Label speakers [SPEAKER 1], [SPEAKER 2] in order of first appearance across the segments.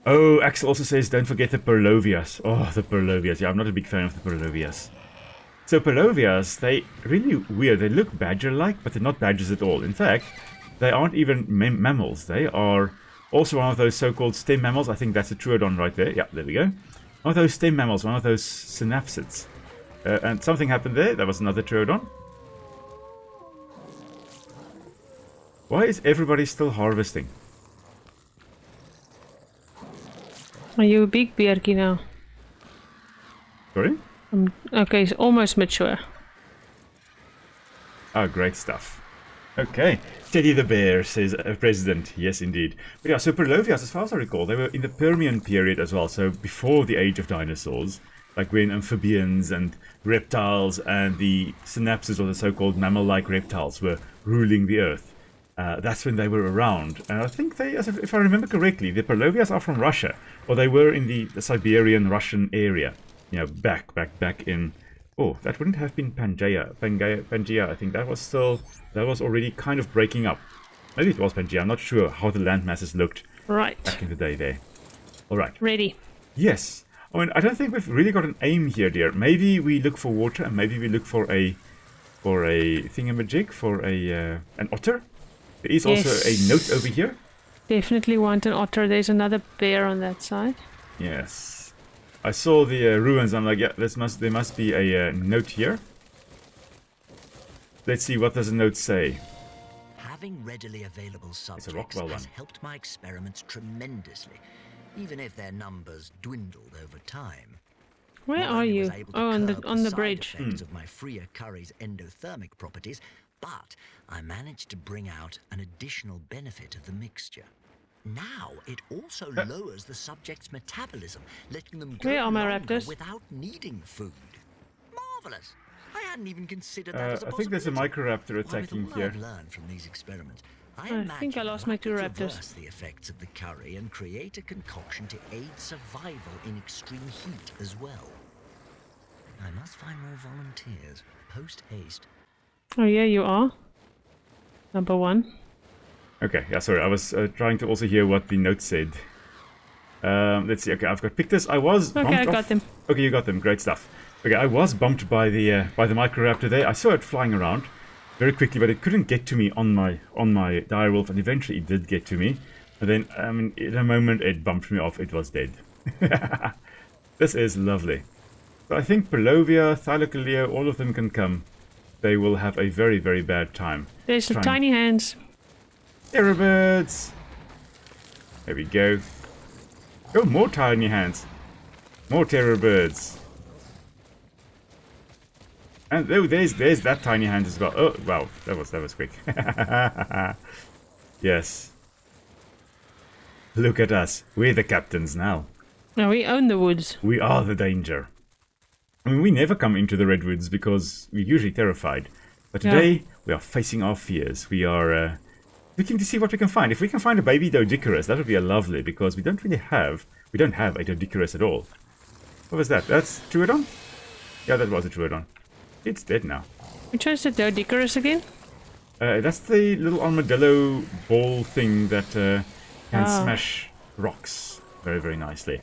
[SPEAKER 1] Oh, Axel also says, don't forget the Purlovias. Oh, the Purlovias. Yeah, I'm not a big fan of the Purlovias. So Purlovias, they really weird. They look badger-like, but they're not badgers at all. In fact, they aren't even mammals. They are also one of those so-called stem mammals. I think that's a Troodon right there. Yeah, there we go. One of those stem mammals, one of those synapsids. And something happened there. That was another Troodon. Why is everybody still harvesting?
[SPEAKER 2] Are you a big beerkie now?
[SPEAKER 1] Sorry?
[SPEAKER 2] Okay, it's almost mature.
[SPEAKER 1] Oh, great stuff. Okay. Teddy the Bear, says President. Yes, indeed. But yeah, so Purlovias, as far as I recall, they were in the Permian period as well. So before the age of dinosaurs. Like when amphibians and reptiles and the synapsids, or the so-called mammal-like reptiles, were ruling the earth. That's when they were around. And I think they, if I remember correctly, the Purlovias are from Russia. Or they were in the Siberian Russian area. You know, back in... Oh, that wouldn't have been Pangea. I think that was already kind of breaking up. Maybe it was Pangea. I'm not sure how the land masses looked back in the day there. All right.
[SPEAKER 2] Ready.
[SPEAKER 1] Yes. I mean, I don't think we've really got an aim here, dear. Maybe we look for water, and maybe we look for a thingamajig, for an otter. There is also a note over here.
[SPEAKER 2] Definitely want an otter. There's another bear on that side.
[SPEAKER 1] Yes. I saw the ruins. I'm like, yeah, there must be a note here. Let's see, what does the note say?
[SPEAKER 3] Having readily available subjects has helped my experiments tremendously, even if their numbers dwindled over time.
[SPEAKER 2] Where are you? Oh, on the bridge.
[SPEAKER 3] Of my freer curry's endothermic properties, but I managed to bring out an additional benefit of the mixture. Now it also lowers the subject's metabolism, letting them go longer without needing food. Marvelous! I hadn't even considered that as a possibility.
[SPEAKER 1] I think there's a microraptor attacking here.
[SPEAKER 3] I've learned from these experiments.
[SPEAKER 2] I think I lost my two raptors.
[SPEAKER 3] Reverse the effects of the curry and create a concoction to aid survival in extreme heat as well. I must find more volunteers. Post haste.
[SPEAKER 2] Oh yeah, you are. Number 1.
[SPEAKER 1] Okay, yeah, sorry, I was trying to also hear what the note said. Let's see. Okay, I've got Pictus. I was bumped
[SPEAKER 2] I got them.
[SPEAKER 1] Okay, you got them. Great stuff. Okay, I was bumped by the microraptor there. I saw it flying around very quickly, but it couldn't get to me on my direwolf, and eventually it did get to me. And then, in a moment, it bumped me off. It was dead. This is lovely. So I think Purlovia, Thylacoleo, all of them can come. They will have a very, very bad time.
[SPEAKER 2] There's some tiny hands.
[SPEAKER 1] Terror birds. There we go. Oh, more tiny hands. More terror birds. And oh, there's that tiny hand as well. Oh, wow, that was quick. Yes. Look at us. We're the captains now.
[SPEAKER 2] Now we own the woods.
[SPEAKER 1] We are the danger. I mean, we never come into the redwoods because we're usually terrified. But today, we are facing our fears. We are looking to see what we can find. If we can find a baby Doedicurus, that would be a lovely, because we don't have a Doedicurus at all. What was that? That's Troodon? Yeah, that was a Troodon. It's dead now.
[SPEAKER 2] Which one's the Doedicurus again?
[SPEAKER 1] That's the little armadillo ball thing that can smash rocks very, very nicely.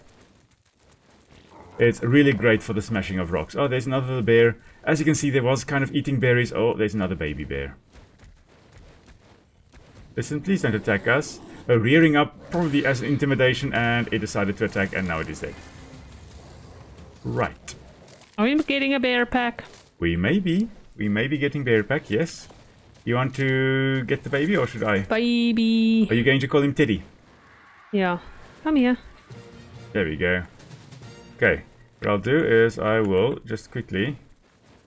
[SPEAKER 1] It's really great for the smashing of rocks. Oh, there's another bear. As you can see, there was kind of eating berries. Oh, there's another baby bear. Listen, please don't attack us. Rearing up, probably as intimidation, and it decided to attack, and now it is dead. Right.
[SPEAKER 2] Are we getting a bear pack?
[SPEAKER 1] We may be. We may be getting bear pack, yes. You want to get the baby, or should I?
[SPEAKER 2] Baby.
[SPEAKER 1] Are you going to call him Teddy?
[SPEAKER 2] Yeah. Come here.
[SPEAKER 1] There we go. Okay. What I'll do is I will just quickly...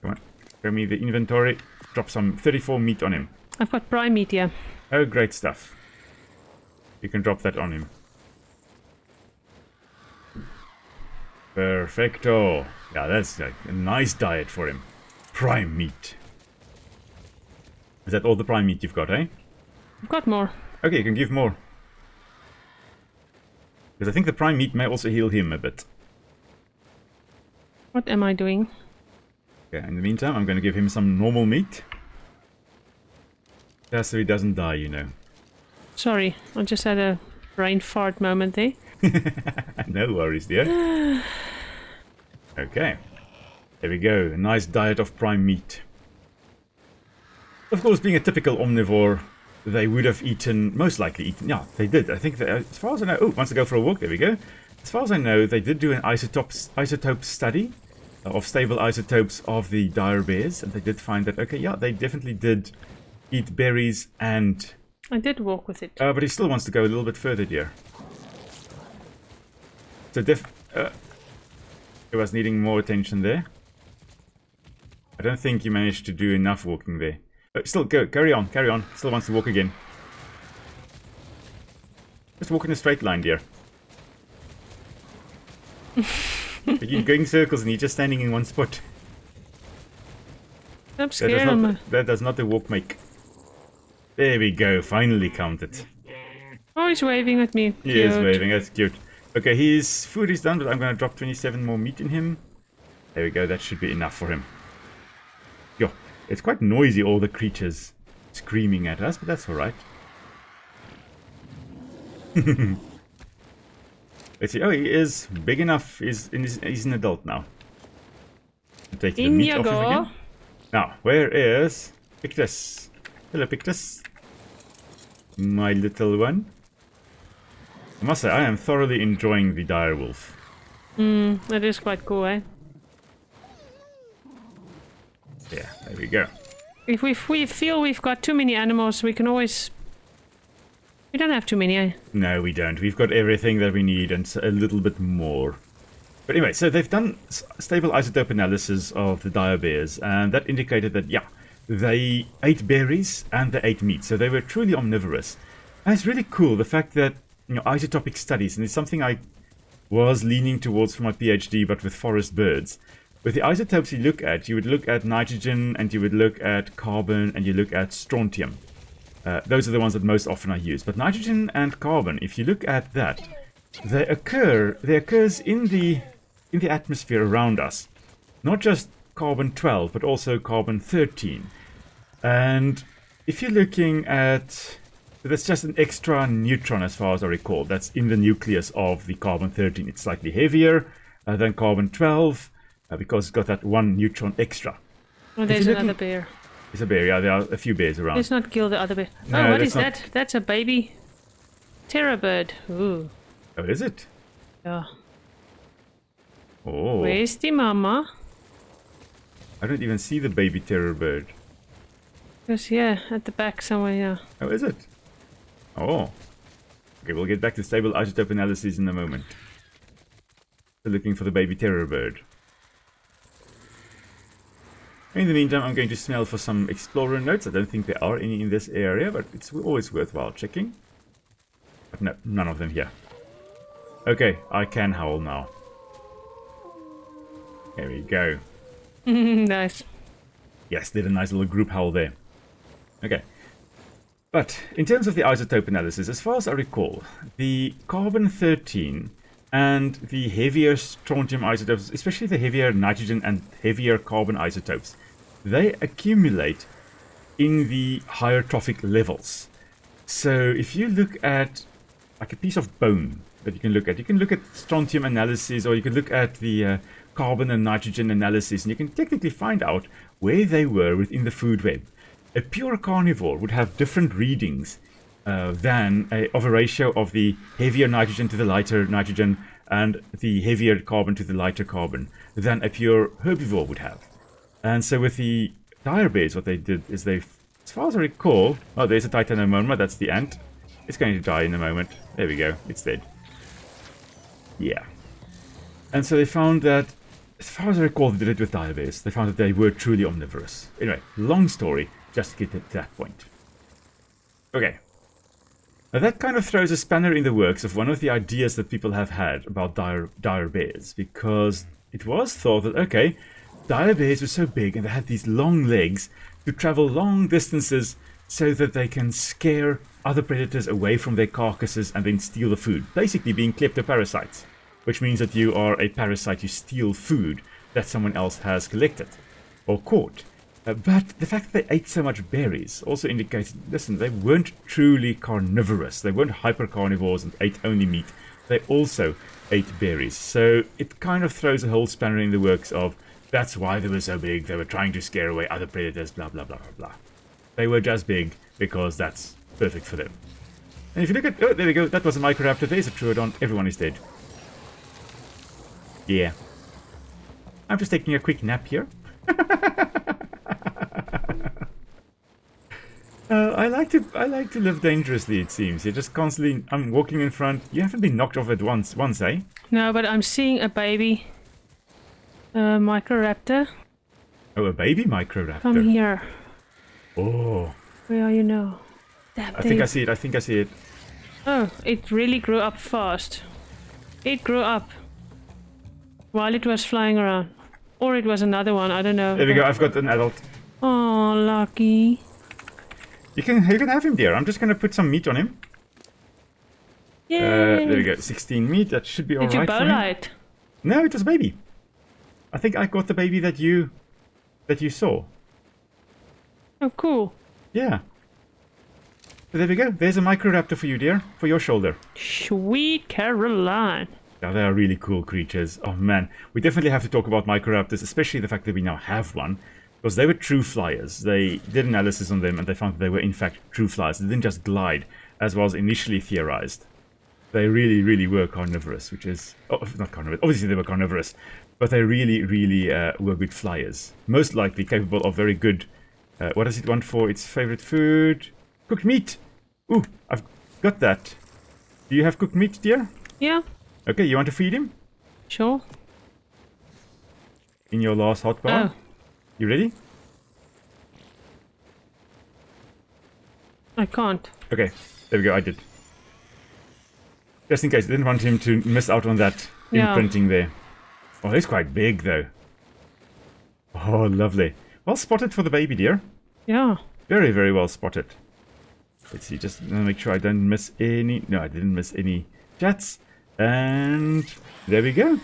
[SPEAKER 1] Come on. Show me the inventory. Drop some 34 meat on him.
[SPEAKER 2] I've got prime meat here.
[SPEAKER 1] Oh, great stuff. You can drop that on him. Perfecto. Yeah, that's like a nice diet for him. Prime meat. Is that all the prime meat you've got, eh?
[SPEAKER 2] I've got more.
[SPEAKER 1] Okay, you can give more. Because I think the prime meat may also heal him a bit.
[SPEAKER 2] What am I doing?
[SPEAKER 1] Okay, in the meantime, I'm going to give him some normal meat. Just so he doesn't die, you know.
[SPEAKER 2] Sorry, I just had a brain fart moment there.
[SPEAKER 1] No worries, dear. Okay. There we go. A nice diet of prime meat. Of course, being a typical omnivore, they would have eaten, most likely eaten, yeah, they did. I think, that, as far as I know, oh, wants to go for a walk, there we go. As far as I know, they did do an isotope study of stable isotopes of the dire bears, and they did find that, okay, yeah, they definitely did eat berries and...
[SPEAKER 2] I did walk with it.
[SPEAKER 1] but he still wants to go a little bit further, dear. So it was needing more attention there. I don't think you managed to do enough walking there. But still, go, carry on. Still wants to walk again. Just walk in a straight line, dear. But you're going circles and you're just standing in one spot.
[SPEAKER 2] I'm scared.
[SPEAKER 1] That does not the walk make. There we go, finally counted.
[SPEAKER 2] Oh, he's waving at me.
[SPEAKER 1] He is waving, that's cute. Okay, his food is done, but I'm going to drop 27 more meat in him. There we go, that should be enough for him. Yo, it's quite noisy, all the creatures screaming at us, but that's alright. Let's see, oh, he is big enough, he's an adult now. Take the meat off him again. Now, where is Pictus? Hello, Pictus. My little one. I must say, I am thoroughly enjoying the dire wolf.
[SPEAKER 2] That is quite cool, eh?
[SPEAKER 1] Yeah, there we go.
[SPEAKER 2] If we feel we've got too many animals, we can always... We don't have too many, eh?
[SPEAKER 1] No, we don't. We've got everything that we need and a little bit more. But anyway, so they've done stable isotope analysis of the dire bears, and that indicated that, yeah, they ate berries and they ate meat, so they were truly omnivorous. And it's really cool, the fact that, you know, isotopic studies, and it's something I was leaning towards for my PhD, but with forest birds. With the isotopes you would look at nitrogen, and you would look at carbon, and you look at strontium. Those are the ones that most often are used. But nitrogen and carbon, if you look at that, they occurs in the atmosphere around us. Not just carbon-12, but also carbon-13. And if you're looking at... That's just an extra neutron as far as I recall. That's in the nucleus of the carbon-13. It's slightly heavier than carbon-12 because it's got that one neutron extra.
[SPEAKER 2] Oh, there's another bear.
[SPEAKER 1] It's a bear, yeah. There are a few bears around.
[SPEAKER 2] Let's not kill the other bear.
[SPEAKER 1] No,
[SPEAKER 2] oh, what is that? That's a baby terror bird. Ooh.
[SPEAKER 1] Oh, is it?
[SPEAKER 2] Yeah.
[SPEAKER 1] Oh.
[SPEAKER 2] Where's the mama?
[SPEAKER 1] I don't even see the baby terror bird.
[SPEAKER 2] It's here, at the back somewhere, yeah.
[SPEAKER 1] Oh, is it? Oh. Okay, we'll get back to stable isotope analysis in a moment. Still looking for the baby terror bird. In the meantime, I'm going to smell for some explorer notes. I don't think there are any in this area, but it's always worthwhile checking. But no, none of them here. Okay, I can howl now. There we go.
[SPEAKER 2] Nice.
[SPEAKER 1] Yes, did a nice little group howl there. Okay. But in terms of the isotope analysis, as far as I recall, the carbon-13 and the heavier strontium isotopes, especially the heavier nitrogen and heavier carbon isotopes, they accumulate in the higher trophic levels. So if you look at like a piece of bone that you can look at strontium analysis, or you can look at the carbon and nitrogen analysis, and you can technically find out where they were within the food web. A pure carnivore would have different readings of a ratio of the heavier nitrogen to the lighter nitrogen and the heavier carbon to the lighter carbon than a pure herbivore would have. And so with the dire bears, what they did is they, as far as I recall, oh, there's a titanomoma, that's the ant. It's going to die in a moment. There we go, it's dead. Yeah. And so they found that, as far as I recall, they did it with dire bears. They found that they were truly omnivorous. Anyway, long story, just to get to that point. Okay. Now that kind of throws a spanner in the works of one of the ideas that people have had about dire bears, because it was thought that, okay, dire bears were so big and they had these long legs to travel long distances so that they can scare other predators away from their carcasses and then steal the food. Basically being kleptoparasites, which means that you are a parasite, you steal food that someone else has collected or caught. But the fact that they ate so much berries also indicates, listen, they weren't truly carnivorous. They weren't hyper-carnivores and ate only meat. they also ate berries. So it kind of throws a whole spanner in the works of that's why they were so big. They were trying to scare away other predators, blah, blah, blah, blah, blah. They were just big because that's perfect for them. And if you look at... Oh, there we go. That was a Microraptor. There's a Troodon. Everyone is dead. Yeah. I'm just taking a quick nap here. I like to live dangerously, it seems. You're just constantly... I'm walking in front. You haven't been knocked off at once, eh?
[SPEAKER 2] No, but I'm seeing a baby Microraptor.
[SPEAKER 1] Oh, a baby Microraptor.
[SPEAKER 2] Come here.
[SPEAKER 1] Oh.
[SPEAKER 2] Where are you now? Damn
[SPEAKER 1] I think I see it.
[SPEAKER 2] Oh, it really grew up fast. It grew up while it was flying around. Or it was another one, I don't know.
[SPEAKER 1] There we go, I've got an adult.
[SPEAKER 2] Oh, lucky.
[SPEAKER 1] You can have him, dear. I'm just going to put some meat on him.
[SPEAKER 2] Yay!
[SPEAKER 1] There we go, 16 meat. That should be alright for him.
[SPEAKER 2] Did you bow it?
[SPEAKER 1] No, it was a baby. I think I got the baby that you saw.
[SPEAKER 2] Oh, cool.
[SPEAKER 1] Yeah. So there we go. There's a Microraptor for you, dear. For your shoulder.
[SPEAKER 2] Sweet Caroline.
[SPEAKER 1] Yeah, they are really cool creatures. Oh, man. We definitely have to talk about Microraptors, especially the fact that we now have one. Because they were true flyers. They did analysis on them and they found that they were in fact true flyers. They didn't just glide, as was initially theorized. They really, really were carnivorous, which is... Oh, not carnivorous. Obviously they were carnivorous. But they really, really were good flyers. Most likely capable of very good... what does it want for its favorite food? Cooked meat! Ooh, I've got that. Do you have cooked meat, dear?
[SPEAKER 2] Yeah.
[SPEAKER 1] Okay, you want to feed him?
[SPEAKER 2] Sure.
[SPEAKER 1] In your last hot bar?
[SPEAKER 2] Oh.
[SPEAKER 1] You ready?
[SPEAKER 2] I can't.
[SPEAKER 1] Okay, there we go, I did. Just in case, I didn't want him to miss out on that imprinting there. Oh, he's quite big, though. Oh, lovely. Well spotted for the baby, dear.
[SPEAKER 2] Yeah.
[SPEAKER 1] Very, very well spotted. Let's see, just make sure I don't miss any... No, I didn't miss any chats. And there we go.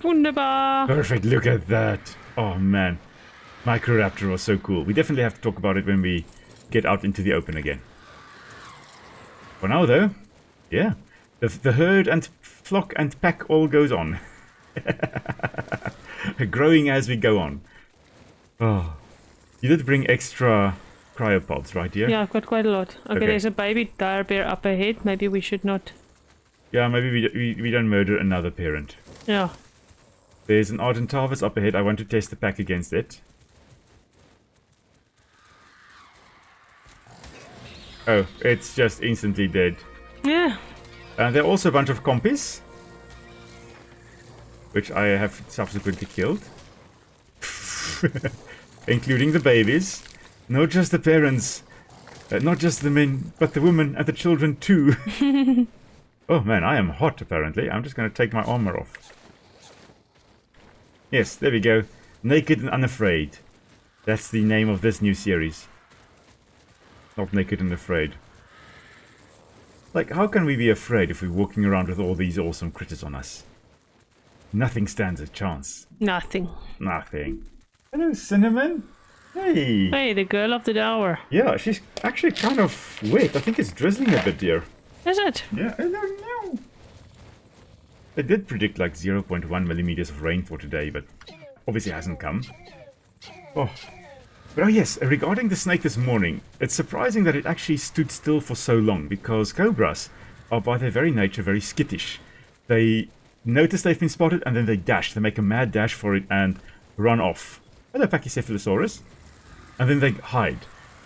[SPEAKER 2] Wunderbar.
[SPEAKER 1] Perfect, look at that. Oh, man. Microraptor was so cool. We definitely have to talk about it when we get out into the open again. For now, though, yeah. The herd and flock and pack all goes on. Growing as we go on. Oh. You did bring extra cryopods, right, dear?
[SPEAKER 2] Yeah, I've got quite a lot. Okay,
[SPEAKER 1] Okay.
[SPEAKER 2] there's a baby dire bear up ahead. Maybe we should not...
[SPEAKER 1] Yeah, maybe we don't murder another parent.
[SPEAKER 2] Yeah.
[SPEAKER 1] There's an ardent harvest up ahead. I want to test the pack against it. Oh, it's just instantly dead.
[SPEAKER 2] Yeah.
[SPEAKER 1] There are also a bunch of compies, which I have subsequently killed. Including the babies. Not just the parents. Not just the men, but the women and the children too. Oh man, I am hot apparently. I'm just going to take my armor off. Yes, there we go. Naked and Unafraid. That's the name of this new series. Not Naked and Afraid. Like, how can we be afraid if we're walking around with all these awesome critters on us? Nothing stands a chance.
[SPEAKER 2] Nothing.
[SPEAKER 1] Nothing. Hello, Cinnamon. Hey.
[SPEAKER 2] Hey, the girl of the hour.
[SPEAKER 1] Yeah, she's actually kind of wet. I think it's drizzling a bit here.
[SPEAKER 2] Is it?
[SPEAKER 1] Yeah, I don't know. They did predict like 0.1 millimeters of rain for today, but obviously hasn't come. Oh. But oh yes, regarding the snake this morning, it's surprising that it actually stood still for so long, because cobras are by their very nature very skittish. They notice they've been spotted and then they dash. They make a mad dash for it and run off. Hello, Pachycephalosaurus. And then they hide.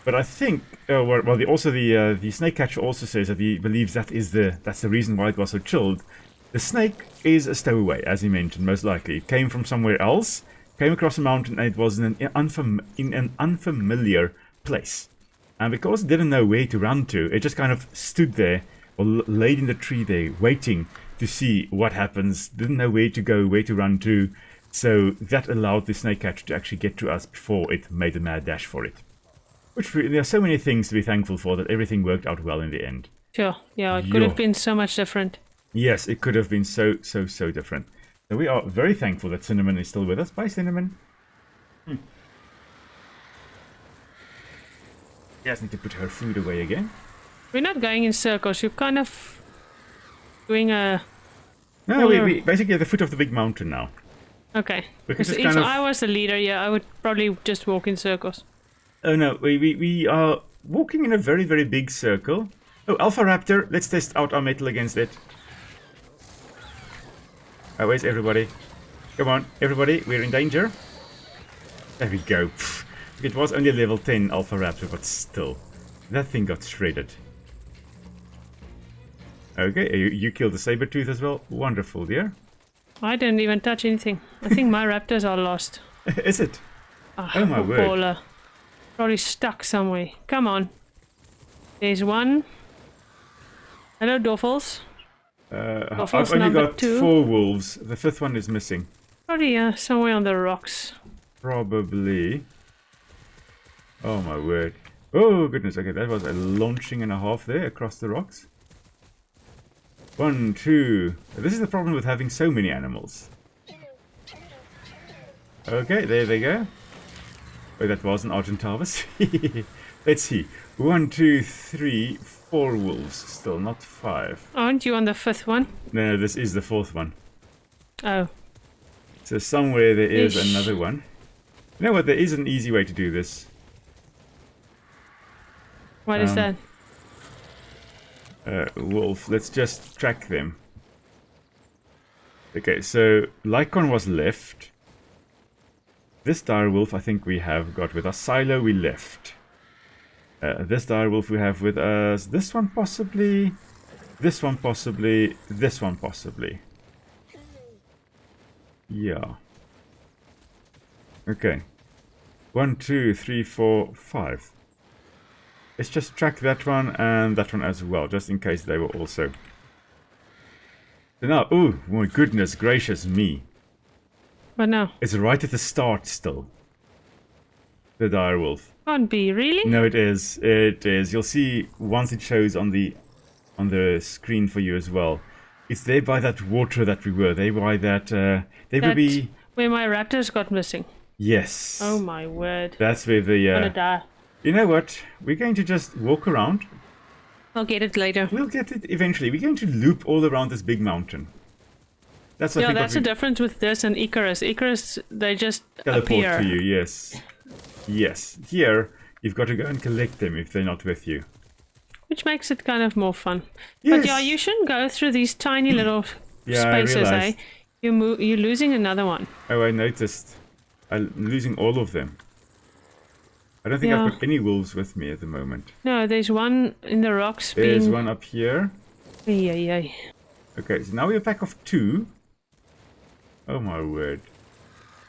[SPEAKER 1] But I think, the snake catcher also says that he believes that's the reason why it was so chilled. The snake is a stowaway, as he mentioned, most likely. It came from somewhere else, came across a mountain, and it was in an unfamiliar place. And because it didn't know where to run to, it just kind of stood there, or laid in the tree there, waiting to see what happens. Didn't know where to go, where to run to. So that allowed the snake catcher to actually get to us before it made a mad dash for it. Which, there are so many things to be thankful for that everything worked out well in the end.
[SPEAKER 2] Sure. Yeah, it could have been so much different.
[SPEAKER 1] Yes, it could have been so different. So we are very thankful that Cinnamon is still with us. Bye, Cinnamon. Yes, need to put her food away again.
[SPEAKER 2] We're not going in circles. You kind of doing a...
[SPEAKER 1] No, we basically at the foot of the big mountain now.
[SPEAKER 2] Okay.
[SPEAKER 1] We can
[SPEAKER 2] Because
[SPEAKER 1] just
[SPEAKER 2] if
[SPEAKER 1] kind of...
[SPEAKER 2] I was the leader, yeah, I would probably just walk in circles.
[SPEAKER 1] Oh no, we are walking in a very, very big circle. Oh, Alpha Raptor, let's test out our metal against it. Oh, where's everybody? Come on, everybody, we're in danger. There we go. Pfft. It was only a level 10 Alpha Raptor, but still. That thing got shredded. Okay, you killed the Sabertooth as well. Wonderful, dear.
[SPEAKER 2] I didn't even touch anything. I think my raptors are lost.
[SPEAKER 1] Is it?
[SPEAKER 2] Oh
[SPEAKER 1] my word.
[SPEAKER 2] Baller. Probably stuck somewhere. Come on. There's one. Hello, Doffles.
[SPEAKER 1] I've
[SPEAKER 2] Waffles
[SPEAKER 1] only
[SPEAKER 2] number
[SPEAKER 1] got
[SPEAKER 2] 2.
[SPEAKER 1] 4 wolves. The 5th one is missing.
[SPEAKER 2] Probably somewhere on the rocks.
[SPEAKER 1] Probably. Oh my word. Oh goodness, okay, that was a launching and a half there across the rocks. 1, 2. This is the problem with having so many animals. Okay, there they go. Oh, that was an Argentavis. Let's see. 1, 2, 3, 4 wolves. Still not 5.
[SPEAKER 2] Aren't you on the 5th one?
[SPEAKER 1] No, this is the 4th one.
[SPEAKER 2] Oh.
[SPEAKER 1] So somewhere there is
[SPEAKER 2] Ish.
[SPEAKER 1] another one. You know what? There is an easy way to do this.
[SPEAKER 2] What is that?
[SPEAKER 1] Wolf. Let's just track them. Okay, so Lycon was left. This direwolf I think we have got with us. Silo we left. This direwolf we have with us. This one possibly. This one possibly. This one possibly. Yeah. Okay. 1, 2, 3, 4, 5. Let's just track that one and that one as well, just in case they were also. So now, oh my goodness gracious me.
[SPEAKER 2] But no.
[SPEAKER 1] It's right at the start still. The direwolf.
[SPEAKER 2] Can't be, really?
[SPEAKER 1] No, it is. It is. You'll see once it shows on the screen for you as well. It's there by that water that we were. They by that. They will be.
[SPEAKER 2] Where my raptors got missing.
[SPEAKER 1] Yes.
[SPEAKER 2] Oh my word.
[SPEAKER 1] That's where the.
[SPEAKER 2] I'm gonna die.
[SPEAKER 1] You know what? We're going to just walk around.
[SPEAKER 2] I'll get it later.
[SPEAKER 1] We'll get it eventually. We're going to loop all around this big mountain. That's I
[SPEAKER 2] Yeah,
[SPEAKER 1] think
[SPEAKER 2] that's the difference with this and Icarus. Icarus, they just
[SPEAKER 1] teleport
[SPEAKER 2] appear.
[SPEAKER 1] to you. Yes. Yes. Here, you've got to go and collect them if they're not with you.
[SPEAKER 2] Which makes it kind of more fun.
[SPEAKER 1] Yes.
[SPEAKER 2] But yeah, you shouldn't go through these tiny little
[SPEAKER 1] Yeah, I
[SPEAKER 2] spaces,
[SPEAKER 1] realized.
[SPEAKER 2] You're losing another one.
[SPEAKER 1] Oh, I noticed. I'm losing all of them. I don't think
[SPEAKER 2] Yeah.
[SPEAKER 1] I've got any wolves with me at the moment.
[SPEAKER 2] No, there's one in the rocks.
[SPEAKER 1] There's one up here.
[SPEAKER 2] Yeah.
[SPEAKER 1] Okay, so now we're a pack of 2. Oh my word.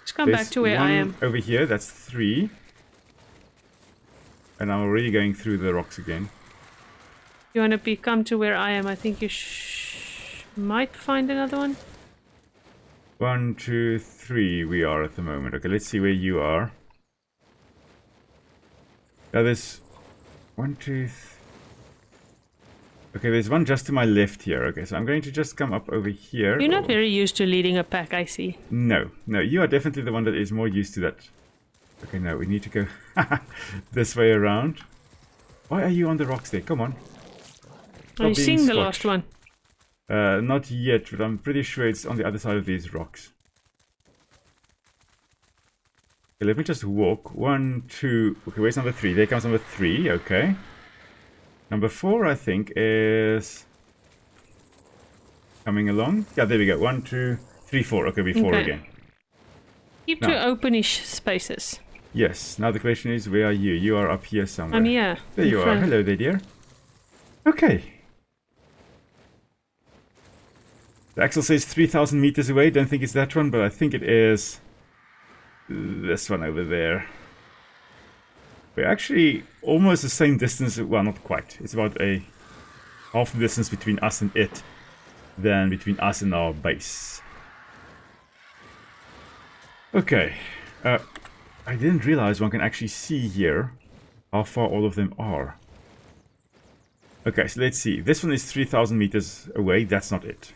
[SPEAKER 2] Let's come back
[SPEAKER 1] There's
[SPEAKER 2] to where I
[SPEAKER 1] one
[SPEAKER 2] am.
[SPEAKER 1] over here, that's 3. And I'm already going through the rocks again.
[SPEAKER 2] You want to come to where I am? I think you might find another one.
[SPEAKER 1] 1, 2, 3 we are at the moment. Okay, let's see where you are. Now there's 1, 2, okay, there's one just to my left here. Okay, so I'm going to just come up over here.
[SPEAKER 2] You're not very used to leading a pack, I see.
[SPEAKER 1] No, you are definitely the one that is more used to that. Okay, no, we need to go this way around. Why are you on the rocks there? Come on.
[SPEAKER 2] Are you
[SPEAKER 1] being
[SPEAKER 2] seeing the
[SPEAKER 1] Scotch.
[SPEAKER 2] last one?
[SPEAKER 1] Not yet, but I'm pretty sure it's on the other side of these rocks. Okay, let me just walk. 1, 2. Okay, where's number 3? There comes number 3. Okay. Number 4, I think, is coming along. Yeah, there we go. 1, 2, 3, 4. Okay, we're 4
[SPEAKER 2] Okay.
[SPEAKER 1] again.
[SPEAKER 2] Keep
[SPEAKER 1] No.
[SPEAKER 2] to openish spaces.
[SPEAKER 1] Yes. Now the question is, where are you? You are up here somewhere.
[SPEAKER 2] I'm here.
[SPEAKER 1] There
[SPEAKER 2] in
[SPEAKER 1] you are.
[SPEAKER 2] front.
[SPEAKER 1] Hello there, dear. Okay. The axle says 3,000 meters away. Don't think it's that one, but I think it is this one over there. We're actually almost the same distance. Well, not quite. It's about a half the distance between us and it than between us and our base. Okay. I didn't realize one can actually see here how far all of them are. Okay, so let's see. This one is 3,000 meters away. That's not it.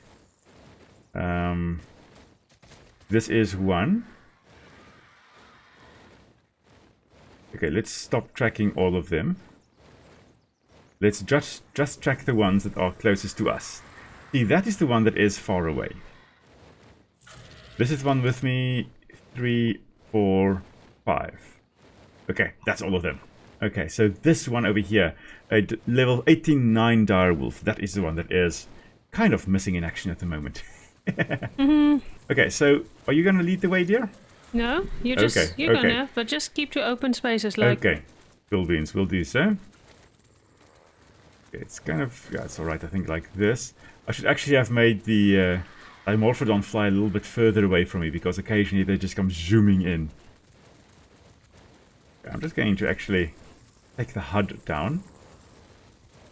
[SPEAKER 1] This is 1. Okay, let's stop tracking all of them. Let's just track the ones that are closest to us. See, that is the one that is far away. This is the one with me. 3, 4, 5. Okay, that's all of them. Okay, so this one over here, level 89 direwolf, that is the one that is kind of missing in action at the moment. Okay, so are you going to lead the way, dear?
[SPEAKER 2] No, you're gonna, but just keep to open spaces like.
[SPEAKER 1] Okay, cool beans, we'll do so. Okay, it's kind of, yeah, it's alright, I think like this. I should actually have made the Dimorphodon fly a little bit further away from me, because occasionally they just come zooming in. Okay, I'm just going to actually take the HUD down.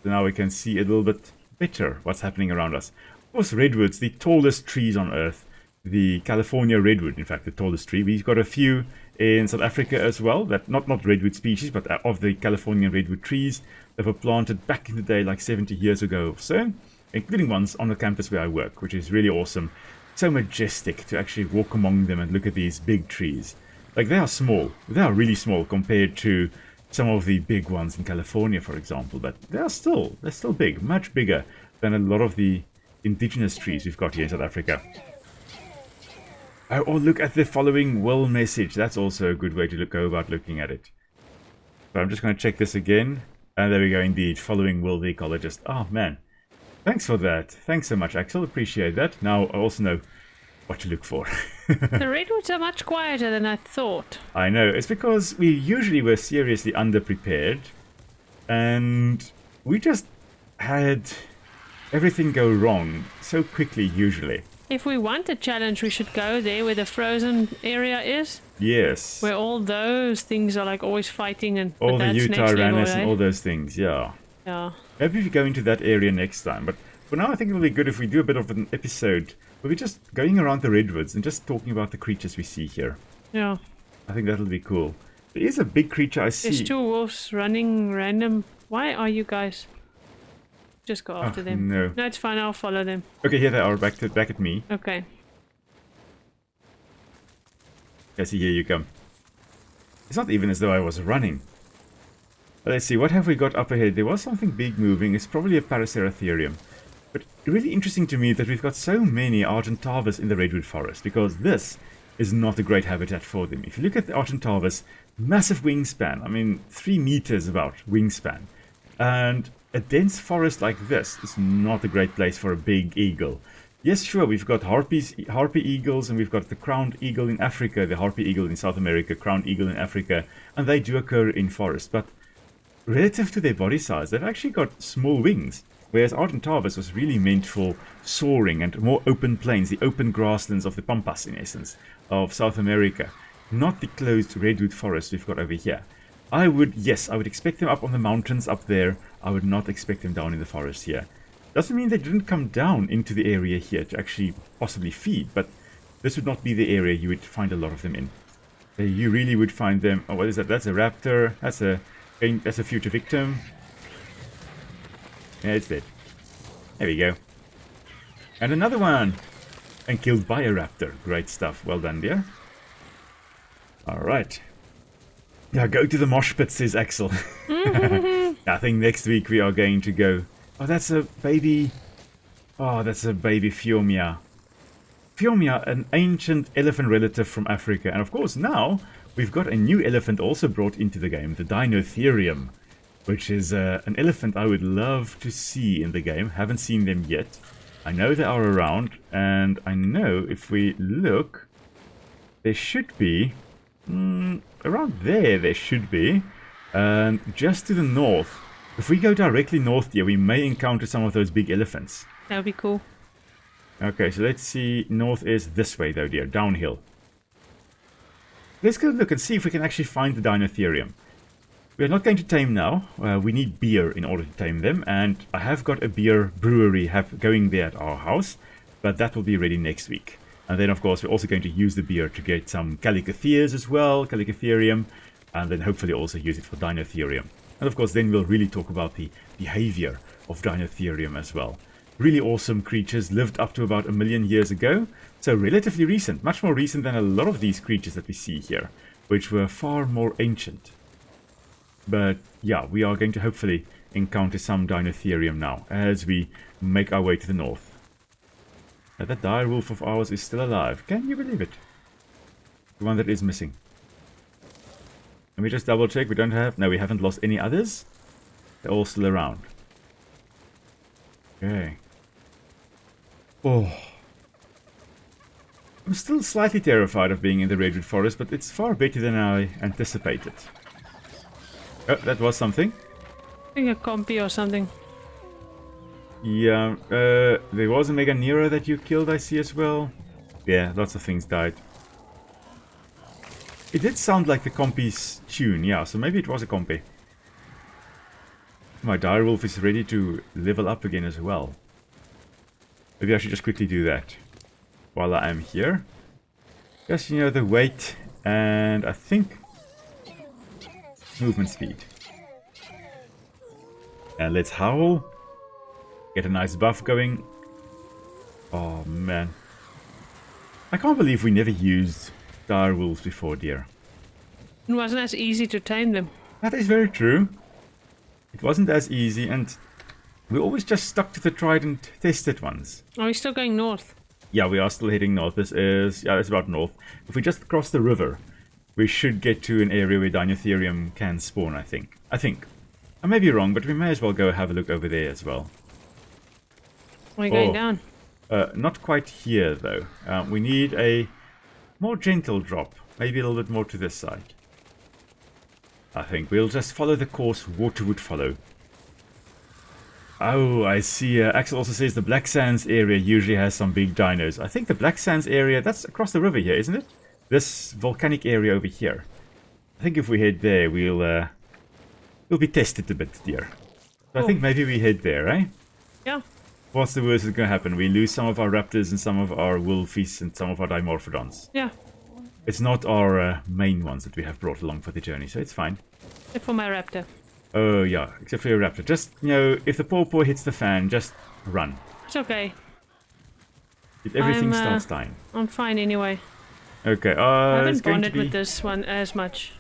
[SPEAKER 1] So now we can see a little bit better what's happening around us. Of course, redwoods, the tallest trees on Earth. The California redwood, in fact, the tallest tree. We've got a few in South Africa as well, that not redwood species, but of the California redwood trees that were planted back in the day, like 70 years ago or so, including ones on the campus where I work, which is really awesome. So majestic to actually walk among them and look at these big trees. Like, they are small. They are really small compared to some of the big ones in California, for example, but they're still big, much bigger than a lot of the indigenous trees we've got here in South Africa. Oh, look at the following will message. That's also a good way to go about looking at it. So I'm just going to check this again. And there we go, indeed. Following will the ecologist. Oh, man. Thanks for that. Thanks so much, Axel. Appreciate that. Now I also know what to look for.
[SPEAKER 2] The redwoods are much quieter than I thought.
[SPEAKER 1] I know. It's because we usually were seriously underprepared. And we just had everything go wrong so quickly, usually.
[SPEAKER 2] If we want a challenge, we should go there where the frozen area is.
[SPEAKER 1] Yes.
[SPEAKER 2] Where all those things are like always fighting and
[SPEAKER 1] all the Utah Ranners
[SPEAKER 2] level,
[SPEAKER 1] and all those things, yeah.
[SPEAKER 2] Yeah.
[SPEAKER 1] Maybe we go into that area next time. But for now, I think it will be good if we do a bit of an episode where we're just going around the redwoods and just talking about the creatures we see here.
[SPEAKER 2] Yeah.
[SPEAKER 1] I think that'll be cool. There is a big creature I see.
[SPEAKER 2] There's 2 wolves running random. Why are you guys? Just go after them.
[SPEAKER 1] No,
[SPEAKER 2] it's fine. I'll follow them.
[SPEAKER 1] Okay, here they are, back at me.
[SPEAKER 2] Okay.
[SPEAKER 1] I see, here you come. It's not even as though I was running. But let's see, what have we got up ahead? There was something big moving. It's probably a Paraceratherium. But really interesting to me that we've got so many Argentavis in the Redwood Forest, because this is not a great habitat for them. If you look at the Argentavis, massive wingspan. I mean, 3 meters about wingspan. And a dense forest like this is not a great place for a big eagle. Yes, sure, we've got harpy eagles, and we've got the crowned eagle in Africa, the harpy eagle in South America, crowned eagle in Africa, and they do occur in forests. But relative to their body size, they've actually got small wings, whereas Argentavis was really meant for soaring and more open plains, the open grasslands of the pampas, in essence, of South America, not the closed redwood forest we've got over here. I would expect them up on the mountains up there. I would not expect them down in the forest here. Doesn't mean they didn't come down into the area here to actually possibly feed, but this would not be the area you would find a lot of them in. You really would find them. Oh, what is that? That's a raptor. That's a future victim. Yeah, it's dead. There we go. And another one. And killed by a raptor. Great stuff. Well done, dear. Alright. Yeah, go to the mosh pit, says Axel. I think next week we are going to go... Oh, that's a baby... Oh, that's a baby Phiomia. Phiomia, an ancient elephant relative from Africa. And of course, now we've got a new elephant also brought into the game, the Dinotherium, which is an elephant I would love to see in the game. Haven't seen them yet. I know they are around, and I know if we look, there should be... around there should be. And just to the north, if we go directly north here, we may encounter some of those big elephants.
[SPEAKER 2] That would be cool.
[SPEAKER 1] Okay, so let's see. North is this way though, dear. Downhill. Let's go look and see if we can actually find the Dinotherium. We're not going to tame now. We need beer in order to tame them. And I have got a beer brewery going there at our house. But that will be ready next week. And then, of course, we're also going to use the beer to get some Calicotheres as well, Calicotherium, and then hopefully also use it for Dinotherium. And of course, then we'll really talk about the behavior of Dinotherium as well. Really awesome creatures, lived up to about 1 million years ago, so relatively recent, much more recent than a lot of these creatures that we see here, which were far more ancient. But yeah, we are going to hopefully encounter some Dinotherium now, as we make our way to the north. That dire wolf of ours is still alive. Can you believe it? The one that is missing. Let me just double check. We don't have... No, we haven't lost any others. They're all still around. Okay. Oh. I'm still slightly terrified of being in the Redwood Forest, but it's far better than I anticipated. Oh, that was something.
[SPEAKER 2] I think a compy or something.
[SPEAKER 1] Yeah, there was a Mega Nero that you killed, I see as well. Yeah, lots of things died. It did sound like the compy's tune, yeah, so maybe it was a compy. My direwolf is ready to level up again as well. Maybe I should just quickly do that while I am here. Just, you know, the weight and I think movement speed. And let's howl. Get a nice buff going. Oh man. I can't believe we never used direwolves before, dear.
[SPEAKER 2] It wasn't as easy to tame them.
[SPEAKER 1] That is very true. It wasn't as easy, and we always just stuck to the tried and tested ones.
[SPEAKER 2] Are we still going north?
[SPEAKER 1] Yeah, we are still heading north. This is, yeah, it's about north. If we just cross the river, we should get to an area where Dinotherium can spawn, I think. I may be wrong, but we may as well go have a look over there as well.
[SPEAKER 2] We're going down.
[SPEAKER 1] Not quite here, though. We need a more gentle drop. Maybe a little bit more to this side. I think we'll just follow the course water would follow. Oh, I see. Axel also says the Black Sands area usually has some big dinos. I think the Black Sands area, that's across the river here, isn't it? This volcanic area over here. I think if we head there, we'll be tested a bit, dear. So I think maybe we head there, right?
[SPEAKER 2] Yeah.
[SPEAKER 1] What's the worst that's going to happen? We lose some of our raptors and some of our wolfies and some of our dimorphodons.
[SPEAKER 2] Yeah.
[SPEAKER 1] It's not our main ones that we have brought along for the journey, so it's fine.
[SPEAKER 2] Except for my raptor.
[SPEAKER 1] Oh, yeah, except for your raptor. Just, you know, if the pawpaw hits the fan, just run.
[SPEAKER 2] It's okay.
[SPEAKER 1] If everything starts dying.
[SPEAKER 2] I'm fine anyway.
[SPEAKER 1] Okay,
[SPEAKER 2] I haven't
[SPEAKER 1] it's going to
[SPEAKER 2] bonded
[SPEAKER 1] be...
[SPEAKER 2] with this one as much.